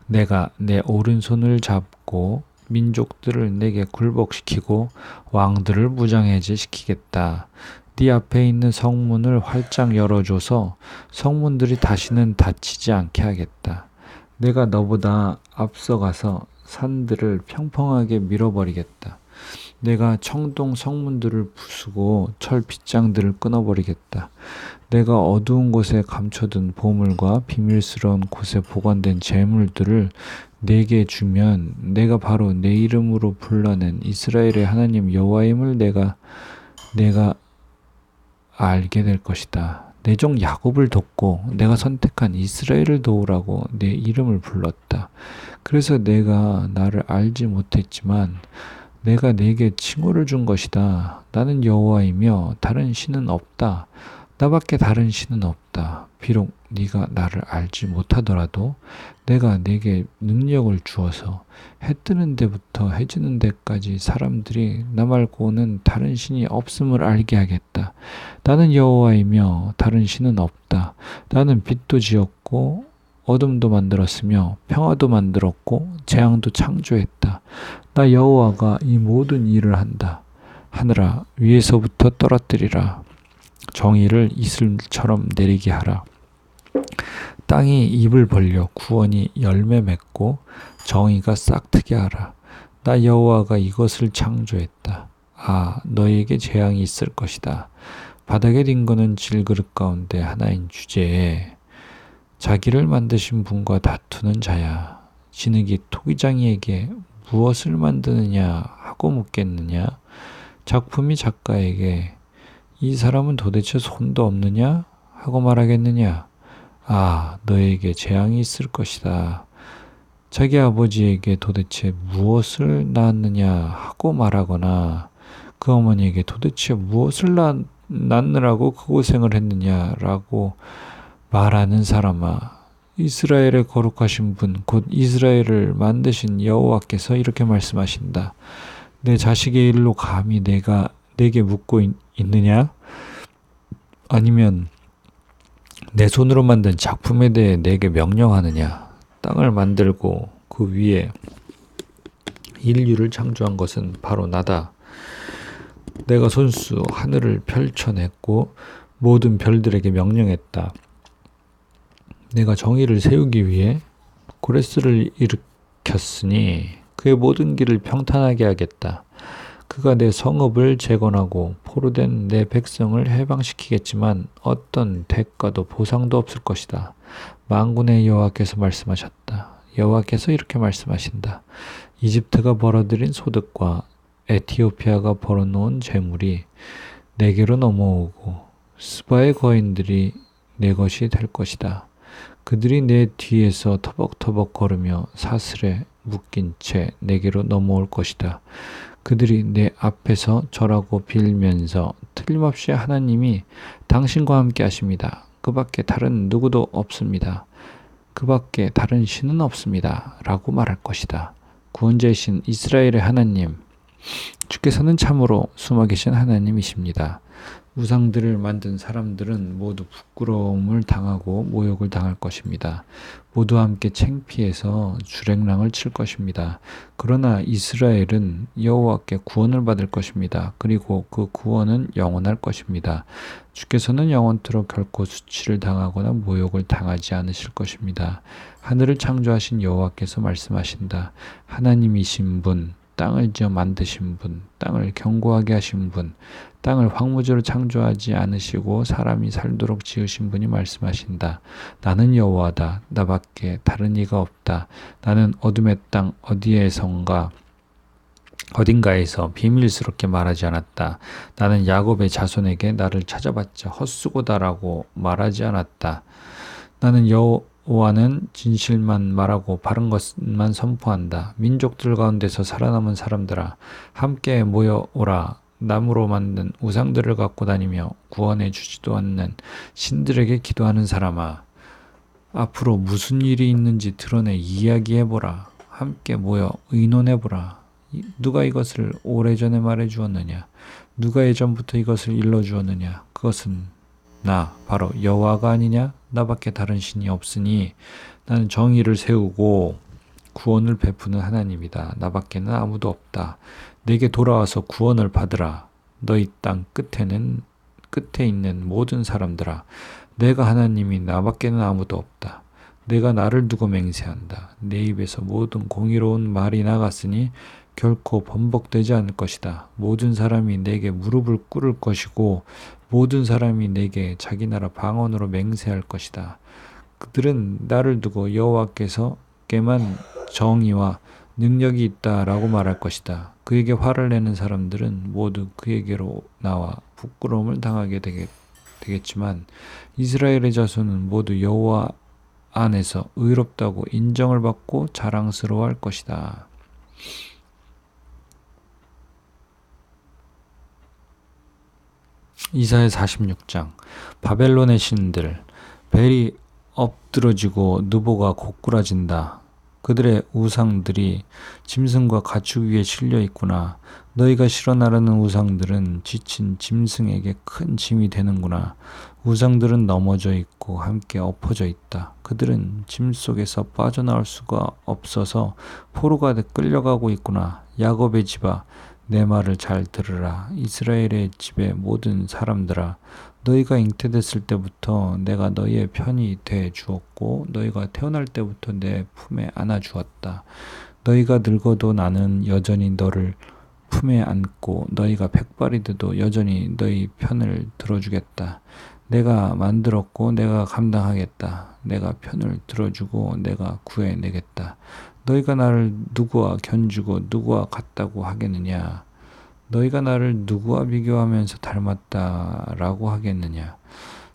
내가 내 오른손을 잡고 민족들을 내게 굴복시키고 왕들을 무장해제시키겠다. 네 앞에 있는 성문을 활짝 열어줘서 성문들이 다시는 닫히지 않게 하겠다. 내가 너보다 앞서가서 산들을 평평하게 밀어버리겠다. 내가 청동 성문들을 부수고 철 빗장들을 끊어버리겠다. 내가 어두운 곳에 감춰둔 보물과 비밀스러운 곳에 보관된 재물들을 내게 주면 내가 바로 내 이름으로 불러낸 이스라엘의 하나님 여호와임을 내가 알게 될 것이다. 내 종 야곱을 돕고 내가 선택한 이스라엘을 도우라고 내 이름을 불렀다. 그래서 내가 나를 알지 못했지만 내가 네게 칭호를 준 것이다. 나는 여호와이며 다른 신은 없다. 나밖에 다른 신은 없다. 비록 네가 나를 알지 못하더라도 내가 네게 능력을 주어서 해 뜨는 데부터 해 지는 데까지 사람들이 나 말고는 다른 신이 없음을 알게 하겠다. 나는 여호와이며 다른 신은 없다. 나는 빛도 지었고 어둠도 만들었으며 평화도 만들었고 재앙도 창조했다. 나 여호와가 이 모든 일을 한다. 하늘아 위에서부터 떨어뜨리라. 정의를 이슬처럼 내리게 하라. 땅이 입을 벌려 구원이 열매 맺고 정의가 싹트게 하라. 나 여호와가 이것을 창조했다. 너에게 재앙이 있을 것이다. 바닥에 뒹구는 질그릇 가운데 하나인 주제에 자기를 만드신 분과 다투는 자야. 진흙이 토기장이에게 무엇을 만드느냐 하고 묻겠느냐? 작품이 작가에게 이 사람은 도대체 손도 없느냐 하고 말하겠느냐? 너에게 재앙이 있을 것이다. 자기 아버지에게 도대체 무엇을 낳았느냐 하고 말하거나 그 어머니에게 도대체 무엇을 낳느라고 그 고생을 했느냐라고 말하는 사람아, 이스라엘의 거룩하신 분, 곧 이스라엘을 만드신 여호와께서 이렇게 말씀하신다. 내 자식의 일로 감히 내게 묻고 있느냐? 아니면 내 손으로 만든 작품에 대해 내게 명령하느냐? 땅을 만들고 그 위에 인류를 창조한 것은 바로 나다. 내가 손수 하늘을 펼쳐냈고 모든 별들에게 명령했다. 내가 정의를 세우기 위해 고레스를 일으켰으니 그의 모든 길을 평탄하게 하겠다. 그가 내 성읍을 재건하고 포로된 내 백성을 해방시키겠지만 어떤 대가도 보상도 없을 것이다. 만군의 여호와께서 말씀하셨다. 여호와께서 이렇게 말씀하신다. 이집트가 벌어들인 소득과 에티오피아가 벌어놓은 재물이 내게로 넘어오고 스바의 거인들이 내 것이 될 것이다. 그들이 내 뒤에서 터벅터벅 걸으며 사슬에 묶인 채 내게로 넘어올 것이다. 그들이 내 앞에서 절하고 빌면서 틀림없이 하나님이 당신과 함께 하십니다. 그 밖에 다른 누구도 없습니다. 그 밖에 다른 신은 없습니다. 라고 말할 것이다. 구원자이신 이스라엘의 하나님, 주께서는 참으로 숨어계신 하나님이십니다. 우상들을 만든 사람들은 모두 부끄러움을 당하고 모욕을 당할 것입니다. 모두 함께 창피해서 주랭랑을 칠 것입니다. 그러나 이스라엘은 여호와께 구원을 받을 것입니다. 그리고 그 구원은 영원할 것입니다. 주께서는 영원토록 결코 수치를 당하거나 모욕을 당하지 않으실 것입니다. 하늘을 창조하신 여호와께서 말씀하신다. 하나님이신 분, 땅을 지어 만드신 분, 땅을 견고하게 하신 분, 땅을 황무지로 창조하지 않으시고 사람이 살도록 지으신 분이 말씀하신다. 나는 여호와다. 나밖에 다른 이가 없다. 나는 어둠의 땅 어딘가에서 비밀스럽게 말하지 않았다. 나는 야곱의 자손에게 나를 찾아봤자 헛수고다라고 말하지 않았다. 나는 여호와는 진실만 말하고 바른 것만 선포한다. 민족들 가운데서 살아남은 사람들아, 함께 모여오라. 나무로 만든 우상들을 갖고 다니며 구원해 주지도 않는 신들에게 기도하는 사람아, 앞으로 무슨 일이 있는지 드러내 이야기해보라. 함께 모여 의논해보라. 누가 이것을 오래전에 말해주었느냐? 누가 예전부터 이것을 일러주었느냐? 그것은 나 바로 여호와가 아니냐? 나밖에 다른 신이 없으니 나는 정의를 세우고 구원을 베푸는 하나님이다. 나밖에는 아무도 없다. 내게 돌아와서 구원을 받으라. 너희 땅 끝에 있는 모든 사람들아, 내가 하나님이 나밖에는 아무도 없다. 내가 나를 두고 맹세한다. 내 입에서 모든 공의로운 말이 나갔으니 결코 번복되지 않을 것이다. 모든 사람이 내게 무릎을 꿇을 것이고 모든 사람이 내게 자기 나라 방언으로 맹세할 것이다. 그들은 나를 두고 여호와께서께만 정의와 능력이 있다라고 말할 것이다. 그에게 화를 내는 사람들은 모두 그에게로 나와 부끄러움을 당하게 되겠지만 이스라엘의 자손은 모두 여호와 안에서 의롭다고 인정을 받고 자랑스러워할 것이다. 이사야 46장. 바벨론의 신들, 벨이 엎드러지고 느보가 고꾸라진다. 그들의 우상들이 짐승과 가축 위에 실려 있구나. 너희가 실어 나르는 우상들은 지친 짐승에게 큰 짐이 되는구나. 우상들은 넘어져 있고 함께 엎어져 있다. 그들은 짐 속에서 빠져나올 수가 없어서 포로가 끌려가고 있구나. 야곱의 집아, 내 말을 잘 들으라. 이스라엘의 집의 모든 사람들아, 너희가 잉태됐을 때부터 내가 너희의 편이 돼 주었고 너희가 태어날 때부터 내 품에 안아 주었다. 너희가 늙어도 나는 여전히 너를 품에 안고 너희가 백발이 돼도 여전히 너희 편을 들어주겠다. 내가 만들었고 내가 감당하겠다. 내가 편을 들어주고 내가 구해내겠다. 너희가 나를 누구와 견주고 누구와 같다고 하겠느냐? 너희가 나를 누구와 비교하면서 닮았다라고 하겠느냐?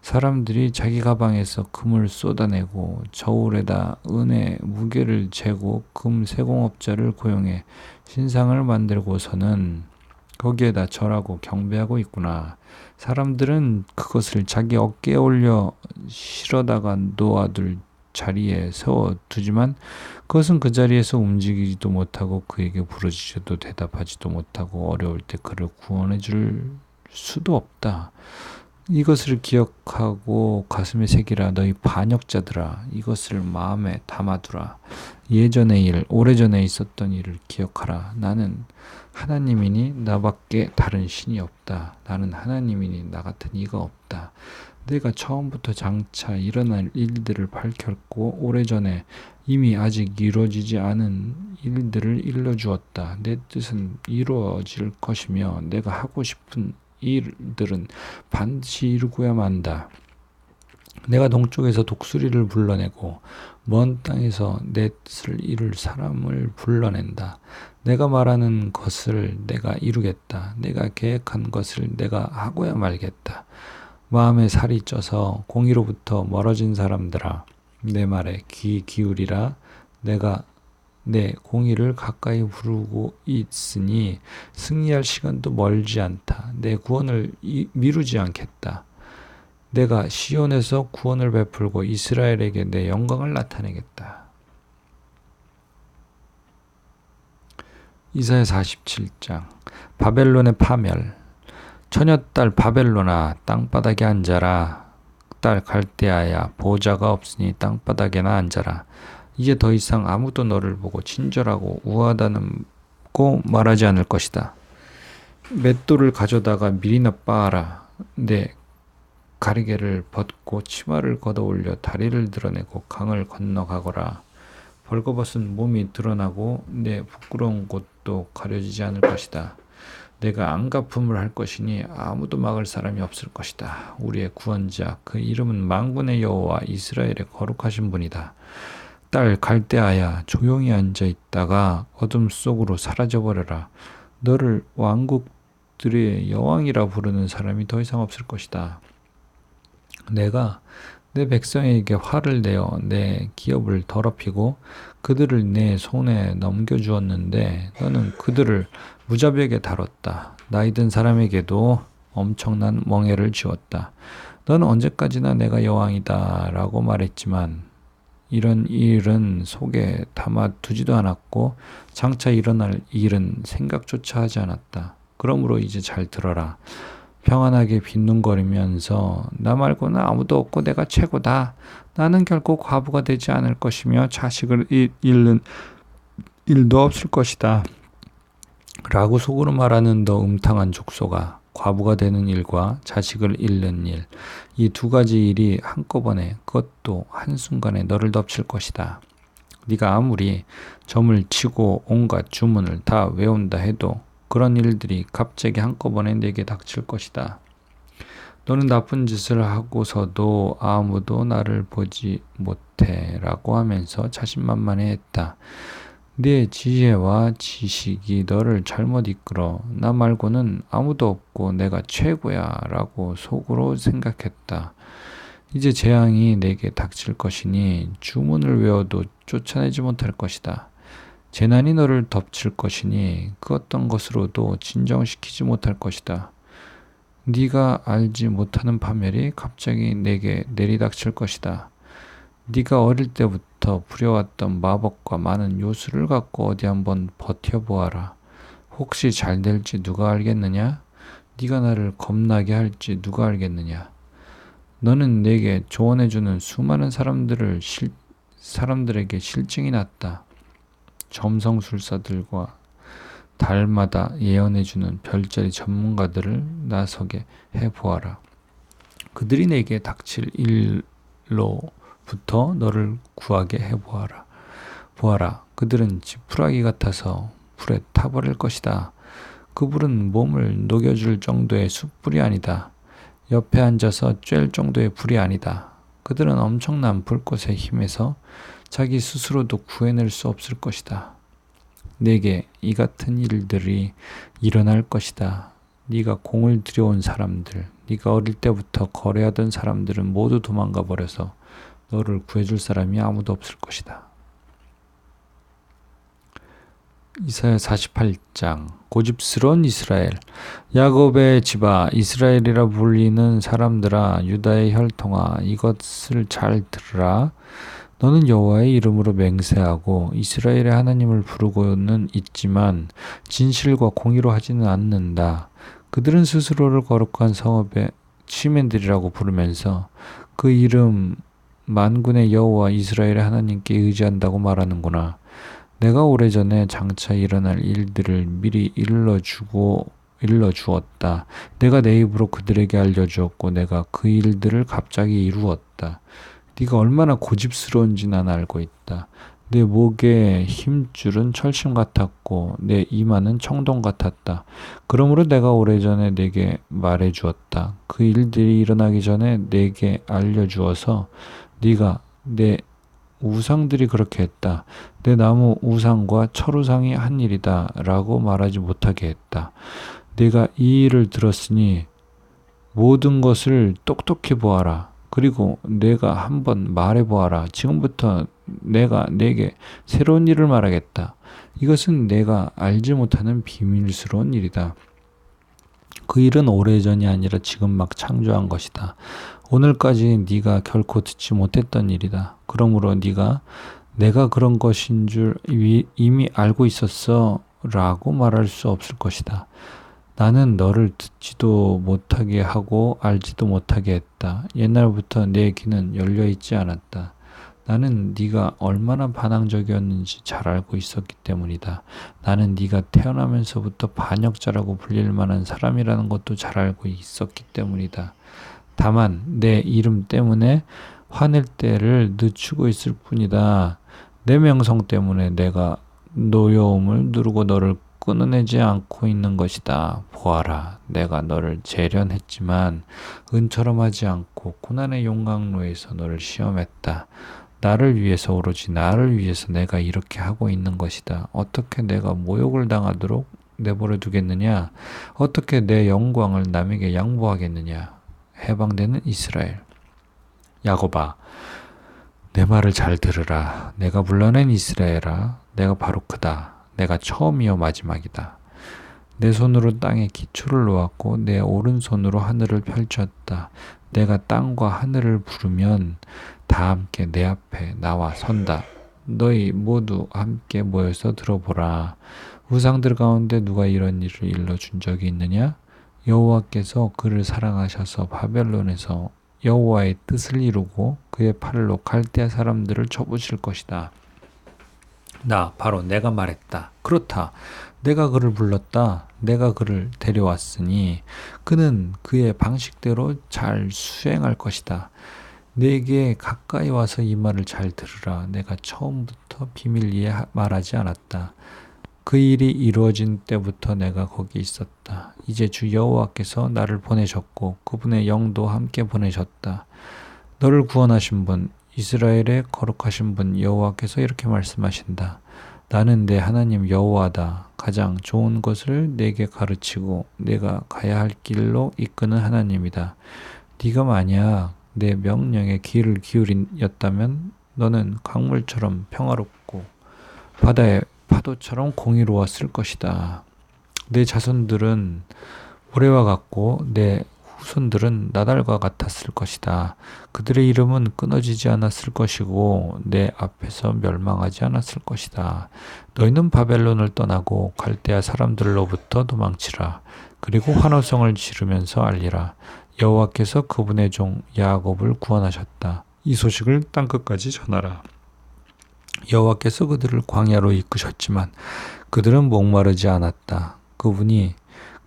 사람들이 자기 가방에서 금을 쏟아내고 저울에다 은의 무게를 재고 금 세공업자를 고용해 신상을 만들고서는 거기에다 절하고 경배하고 있구나. 사람들은 그것을 자기 어깨에 올려 실어다가 놓아둘 자리에 세워두지만 그것은 그 자리에서 움직이지도 못하고 그에게 부르짖어도 대답하지도 못하고 어려울 때 그를 구원해 줄 수도 없다. 이것을 기억하고 가슴에 새기라. 너희 반역자들아, 이것을 마음에 담아두라. 예전의 일, 오래전에 있었던 일을 기억하라. 나는 하나님이니 나밖에 다른 신이 없다. 나는 하나님이니 나 같은 이가 없다. 내가 처음부터 장차 일어날 일들을 밝혔고 오래전에 이미 아직 이루어지지 않은 일들을 일러주었다. 내 뜻은 이루어질 것이며 내가 하고 싶은 일들은 반드시 이루고야 만다. 내가 동쪽에서 독수리를 불러내고 먼 땅에서 내 뜻을 이룰 사람을 불러낸다. 내가 말하는 것을 내가 이루겠다. 내가 계획한 것을 내가 하고야 말겠다. 마음에 살이 쪄서 공의로부터 멀어진 사람들아, 내 말에 귀 기울이라. 내가 내 공의를 가까이 부르고 있으니 승리할 시간도 멀지 않다. 내 구원을 미루지 않겠다. 내가 시온에서 구원을 베풀고 이스라엘에게 내 영광을 나타내겠다. 이사야 47장. 바벨론의 파멸. 처녀딸 바벨론아, 땅바닥에 앉아라. 딸 갈대아야, 보호자가 없으니 땅바닥에나 앉아라. 이제 더 이상 아무도 너를 보고 친절하고 우아하다고 말하지 않을 것이다. 맷돌을 가져다가 밀이나 빻아라. 내 가리개를 벗고 치마를 걷어올려 다리를 드러내고 강을 건너가거라. 벌거벗은 몸이 드러나고 내 부끄러운 곳도 가려지지 않을 것이다. 내가 안가품을 할 것이니 아무도 막을 사람이 없을 것이다. 우리의 구원자, 그 이름은 만군의 여호와 이스라엘의 거룩하신 분이다. 딸 갈대아야, 조용히 앉아 있다가 어둠 속으로 사라져버려라. 너를 왕국들의 여왕이라 부르는 사람이 더 이상 없을 것이다. 내가 내 백성에게 화를 내어 내 기업을 더럽히고 그들을 내 손에 넘겨주었는데 너는 그들을 무자비하게 다뤘다. 나이든 사람에게도 엄청난 멍해를 지었다. 너는 언제까지나 내가 여왕이다 라고 말했지만 이런 일은 속에 담아두지도 않았고 장차 일어날 일은 생각조차 하지 않았다. 그러므로 이제 잘 들어라. 평안하게 빈둥거리면서 나 말고는 아무도 없고 내가 최고다. 나는 결코 과부가 되지 않을 것이며 자식을 잃는 일도 없을 것이다. 라고 속으로 말하는 너 음탕한 족속아, 과부가 되는 일과 자식을 잃는 일, 이 두 가지 일이 한꺼번에, 그것도 한순간에 너를 덮칠 것이다. 네가 아무리 점을 치고 온갖 주문을 다 외운다 해도 그런 일들이 갑자기 한꺼번에 내게 닥칠 것이다. 너는 나쁜 짓을 하고서도 아무도 나를 보지 못해 라고 하면서 자신만만해 했다. 네 지혜와 지식이 너를 잘못 이끌어 나 말고는 아무도 없고 내가 최고야 라고 속으로 생각했다. 이제 재앙이 내게 닥칠 것이니 주문을 외워도 쫓아내지 못할 것이다. 재난이 너를 덮칠 것이니 그 어떤 것으로도 진정시키지 못할 것이다. 네가 알지 못하는 파멸이 갑자기 내게 내리닥칠 것이다. 네가 어릴 때부터 부려왔던 마법과 많은 요술을 갖고 어디 한번 버텨보아라. 혹시 잘 될지 누가 알겠느냐? 네가 나를 겁나게 할지 누가 알겠느냐? 너는 내게 조언해주는 수많은 사람들에게 실증이 났다. 점성술사들과 달마다 예언해주는 별자리 전문가들을 나서게 해보아라. 그들이 내게 닥칠 일로부터 너를 구하게 해보아라. 보아라, 그들은 지푸라기 같아서 불에 타버릴 것이다. 그 불은 몸을 녹여줄 정도의 숯불이 아니다. 옆에 앉아서 쬐일 정도의 불이 아니다. 그들은 엄청난 불꽃의 힘에서 자기 스스로도 구해낼 수 없을 것이다. 내게 이 같은 일들이 일어날 것이다. 네가 공을 들여온 사람들, 네가 어릴 때부터 거래하던 사람들은 모두 도망가 버려서 너를 구해줄 사람이 아무도 없을 것이다. 이사야 48장. 고집스러운 이스라엘, 야곱의 집아, 이스라엘이라 불리는 사람들아, 유다의 혈통아, 이것을 잘 들으라. 너는 여호와의 이름으로 맹세하고 이스라엘의 하나님을 부르고는 있지만 진실과 공의로 하지는 않는다. 그들은 스스로를 거룩한 성읍의 시민들이라고 부르면서 그 이름 만군의 여호와 이스라엘의 하나님께 의지한다고 말하는구나. 내가 오래전에 장차 일어날 일들을 미리 일러주었다. 내가 내 입으로 그들에게 알려주었고 내가 그 일들을 갑자기 이루었다. 네가 얼마나 고집스러운지 난 알고 있다. 내 목의 힘줄은 철심 같았고 내 이마는 청동 같았다. 그러므로 내가 오래전에 내게 말해주었다. 그 일들이 일어나기 전에 내게 알려주어서 네가 내 우상들이 그렇게 했다. 내 나무 우상과 철우상이 한 일이다 라고 말하지 못하게 했다. 네가 이 일을 들었으니 모든 것을 똑똑히 보아라. 그리고 내가 한번 말해보아라. 지금부터 내가 내게 새로운 일을 말하겠다. 이것은 내가 알지 못하는 비밀스러운 일이다. 그 일은 오래전이 아니라 지금 막 창조한 것이다. 오늘까지 네가 결코 듣지 못했던 일이다. 그러므로 네가 내가 그런 것인 줄 이미 알고 있었어 라고 말할 수 없을 것이다. 나는 너를 듣지도 못하게 하고 알지도 못하게 했다. 옛날부터 내 귀는 열려있지 않았다. 나는 네가 얼마나 반항적이었는지 잘 알고 있었기 때문이다. 나는 네가 태어나면서부터 반역자라고 불릴 만한 사람이라는 것도 잘 알고 있었기 때문이다. 다만 내 이름 때문에 화낼 때를 늦추고 있을 뿐이다. 내 명성 때문에 내가 노여움을 누르고 너를 끊어내지 않고 있는 것이다. 보아라, 내가 너를 재련했지만 은처럼 하지 않고 고난의 용광로에서 너를 시험했다. 나를 위해서, 오로지 나를 위해서 내가 이렇게 하고 있는 것이다. 어떻게 내가 모욕을 당하도록 내버려 두겠느냐? 어떻게 내 영광을 남에게 양보하겠느냐? 해방되는 이스라엘. 야곱아, 내 말을 잘 들으라. 내가 불러낸 이스라엘아, 내가 바로 그다. 내가 처음이요 마지막이다. 내 손으로 땅에 기초를 놓았고 내 오른손으로 하늘을 펼쳤다. 내가 땅과 하늘을 부르면 다 함께 내 앞에 나와 선다. 너희 모두 함께 모여서 들어보라. 우상들 가운데 누가 이런 일을 일러준 적이 있느냐? 여호와께서 그를 사랑하셔서 바벨론에서 여호와의 뜻을 이루고 그의 팔로 갈대아 사람들을 쳐부실 것이다. 나 바로 내가 말했다. 그렇다. 내가 그를 불렀다. 내가 그를 데려왔으니 그는 그의 방식대로 잘 수행할 것이다. 내게 가까이 와서 이 말을 잘 들으라. 내가 처음부터 비밀리에 말하지 않았다. 그 일이 이루어진 때부터 내가 거기 있었다. 이제 주 여호와께서 나를 보내셨고 그분의 영도 함께 보내셨다. 너를 구원하신 분, 이스라엘의 거룩하신 분 여호와께서 이렇게 말씀하신다. 나는 내 하나님 여호와다. 가장 좋은 것을 내게 가르치고 내가 가야 할 길로 이끄는 하나님이다. 네가 만약 내 명령에 귀를 기울였다면 너는 강물처럼 평화롭고 바다의 파도처럼 공의로웠을 것이다. 내 자손들은 모래와 같고 내 후손들은 나달과 같았을 것이다. 그들의 이름은 끊어지지 않았을 것이고 내 앞에서 멸망하지 않았을 것이다. 너희는 바벨론을 떠나고 갈대아 사람들로부터 도망치라. 그리고 환호성을 지르면서 알리라. 여호와께서 그분의 종 야곱을 구원하셨다. 이 소식을 땅끝까지 전하라. 여호와께서 그들을 광야로 이끄셨지만 그들은 목마르지 않았다. 그분이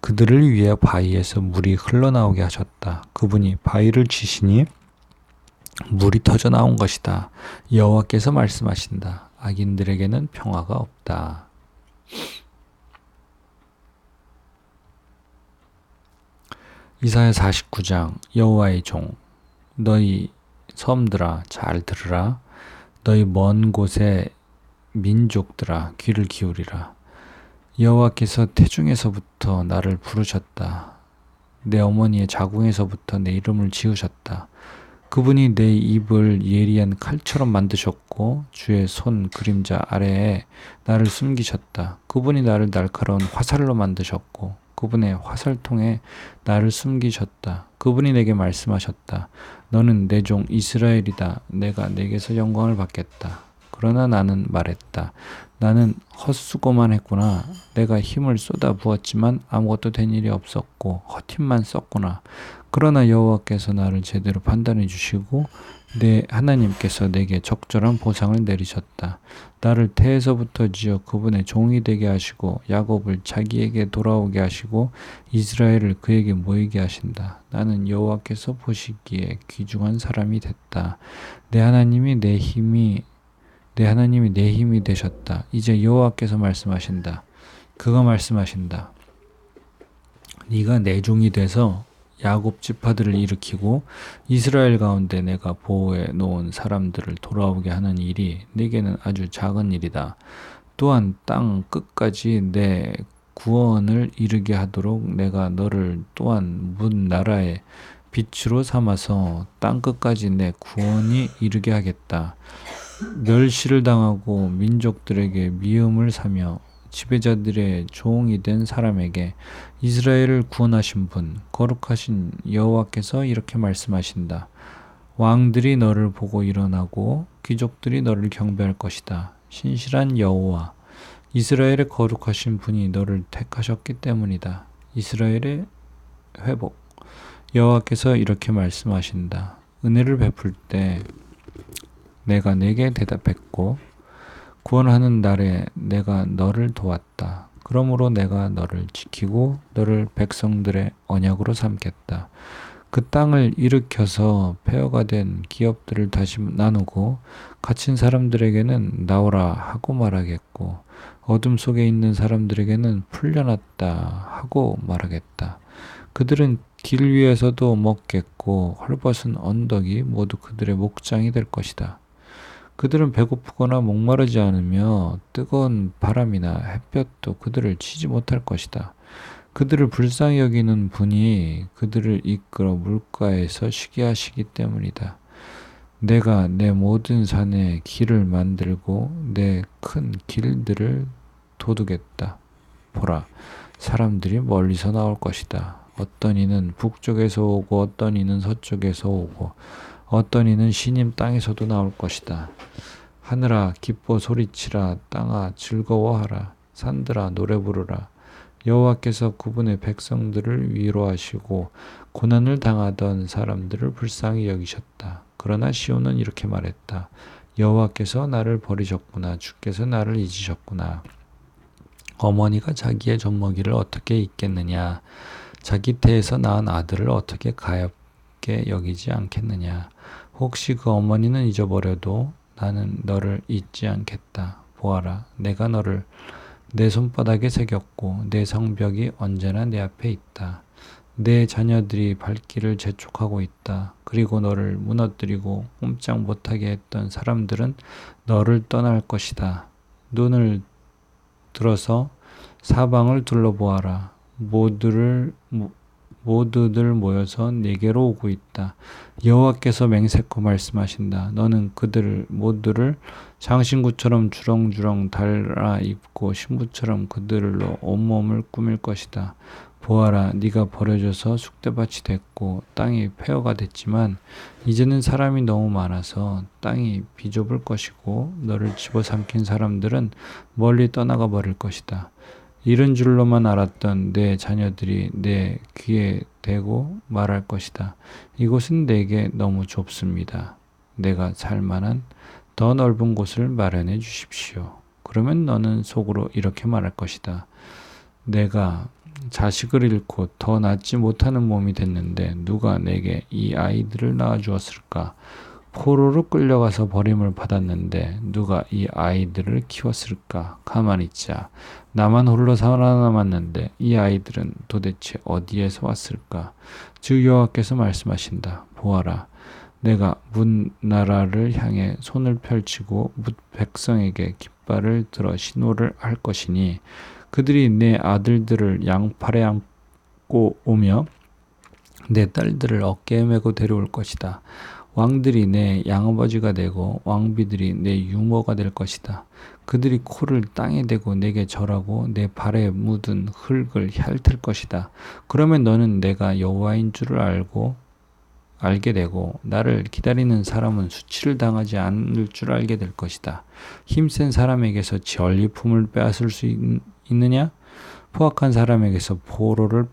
그들을 위해 바위에서 물이 흘러나오게 하셨다. 그분이 바위를 치시니 물이 터져 나온 것이다. 여호와께서 말씀하신다. 악인들에게는 평화가 없다. 이사야 49장. 여호와의 종 너희 섬들아 잘 들으라. 너희 먼 곳의 민족들아 귀를 기울이라. 여호와께서 태중에서부터 나를 부르셨다. 내 어머니의 자궁에서부터 내 이름을 지으셨다. 그분이 내 입을 예리한 칼처럼 만드셨고 주의 손 그림자 아래에 나를 숨기셨다. 그분이 나를 날카로운 화살로 만드셨고 그분의 화살통에 나를 숨기셨다. 그분이 내게 말씀하셨다. 너는 내 종 이스라엘이다. 내가 내게서 영광을 받겠다. 그러나 나는 말했다. 나는 헛수고만 했구나. 내가 힘을 쏟아 부었지만 아무것도 된 일이 없었고 헛힘만 썼구나. 그러나 여호와께서 나를 제대로 판단해 주시고 내 하나님께서 내게 적절한 보상을 내리셨다. 나를 태에서부터 지어 그분의 종이 되게 하시고 야곱을 자기에게 돌아오게 하시고 이스라엘을 그에게 모이게 하신다. 나는 여호와께서 보시기에 귀중한 사람이 됐다. 내 하나님이 내 힘이 되셨다. 이제 여호와께서 말씀하신다. 그가 말씀하신다. 네가 내 종이 돼서 야곱 지파들을 일으키고 이스라엘 가운데 내가 보호해 놓은 사람들을 돌아오게 하는 일이 네게는 아주 작은 일이다. 또한 땅 끝까지 내 구원을 이루게 하도록 내가 너를 또한 문 나라의 빛으로 삼아서 땅 끝까지 내 구원이 이르게 하겠다. 멸시를 당하고 민족들에게 미움을 사며 지배자들의 종이 된 사람에게 이스라엘을 구원하신 분 거룩하신 여호와께서 이렇게 말씀하신다. 왕들이 너를 보고 일어나고 귀족들이 너를 경배할 것이다. 신실한 여호와 이스라엘의 거룩하신 분이 너를 택하셨기 때문이다. 이스라엘의 회복 여호와께서 이렇게 말씀하신다. 은혜를 베풀 때 내가 내게 대답했고 구원하는 날에 내가 너를 도왔다. 그러므로 내가 너를 지키고 너를 백성들의 언약으로 삼겠다. 그 땅을 일으켜서 폐허가 된 기업들을 다시 나누고 갇힌 사람들에게는 나오라 하고 말하겠고 어둠 속에 있는 사람들에게는 풀려났다 하고 말하겠다. 그들은 길 위에서도 먹겠고 헐벗은 언덕이 모두 그들의 목장이 될 것이다. 그들은 배고프거나 목마르지 않으며 뜨거운 바람이나 햇볕도 그들을 치지 못할 것이다. 그들을 불쌍히 여기는 분이 그들을 이끌어 물가에서 쉬게 하시기 때문이다. 내가 내 모든 산에 길을 만들고 내 큰 길들을 도두겠다. 보라, 사람들이 멀리서 나올 것이다. 어떤 이는 북쪽에서 오고 어떤 이는 서쪽에서 오고 어떤 이는 시님 땅에서도 나올 것이다. 하늘아 기뻐 소리치라. 땅아 즐거워하라. 산들아 노래 부르라. 여호와께서 그분의 백성들을 위로하시고 고난을 당하던 사람들을 불쌍히 여기셨다. 그러나 시온은 이렇게 말했다. 여호와께서 나를 버리셨구나. 주께서 나를 잊으셨구나. 어머니가 자기의 젖먹이를 어떻게 잊겠느냐. 자기 태에서 낳은 아들을 어떻게 가엾게 여기지 않겠느냐. 혹시 그 어머니는 잊어버려도 나는 너를 잊지 않겠다. 보아라, 내가 너를 내 손바닥에 새겼고 내 성벽이 언제나 내 앞에 있다. 내 자녀들이 발길을 재촉하고 있다. 그리고 너를 무너뜨리고 꼼짝 못하게 했던 사람들은 너를 떠날 것이다. 눈을 들어서 사방을 둘러보아라. 모두들 모여서 내게로 오고 있다. 여호와께서 맹세코 말씀하신다. 너는 그들 모두를 장신구처럼 주렁주렁 달아 입고 신부처럼 그들로 온몸을 꾸밀 것이다. 보아라, 네가 버려져서 쑥대밭이 됐고 땅이 폐허가 됐지만 이제는 사람이 너무 많아서 땅이 비좁을 것이고 너를 집어삼킨 사람들은 멀리 떠나가 버릴 것이다. 이런 줄로만 알았던 내 자녀들이 내 귀에 대고 말할 것이다. 이곳은 내게 너무 좁습니다. 내가 살 만한 더 넓은 곳을 마련해 주십시오. 그러면 너는 속으로 이렇게 말할 것이다. 내가 자식을 잃고 더 낳지 못하는 몸이 됐는데 누가 내게 이 아이들을 낳아주었을까? 포로로 끌려가서 버림을 받았는데 누가 이 아이들을 키웠을까? 가만히 있자. 나만 홀로 살아남았는데 이 아이들은 도대체 어디에서 왔을까? 주 여호와께서 말씀하신다. 보아라. 내가 문 나라를 향해 손을 펼치고 뭇 백성에게 깃발을 들어 신호를 할 것이니 그들이 내 아들들을 양팔에 안고 오며 내 딸들을 어깨에 메고 데려올 것이다. 왕들이 내 양아버지가 되고 왕비들이 내 유모가 될 것이다. 그들이 코를 땅에 대고 내게 절하고 내 발에 묻은 흙을 핥을 것이다. 그러면 너는 내가 여호와인 줄을 알게 되고 나를 기다리는 사람은 수치를 당하지 않을 줄 알게 될 것이다. 힘센 사람에게서 전리품을 빼앗을 수 있느냐? 포악한 사람에게서 포로를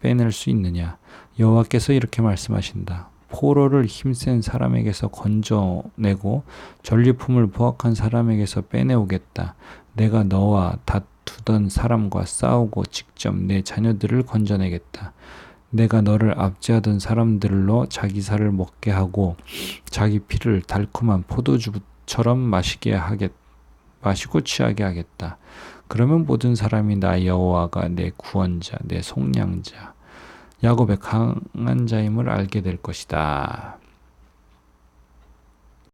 빼낼 수 있느냐? 여호와께서 이렇게 말씀하신다. 포로를 힘센 사람에게서 건져내고 전리품을 포악한 사람에게서 빼내오겠다. 내가 너와 다투던 사람과 싸우고 직접 내 자녀들을 건져내겠다. 내가 너를 압제하던 사람들로 자기 살을 먹게 하고 자기 피를 달콤한 포도주처럼 마시고 취하게 하겠다. 그러면 모든 사람이 나 여호와가 내 구원자, 내 속량자, 야곱의 강한 자임을 알게 될 것이다.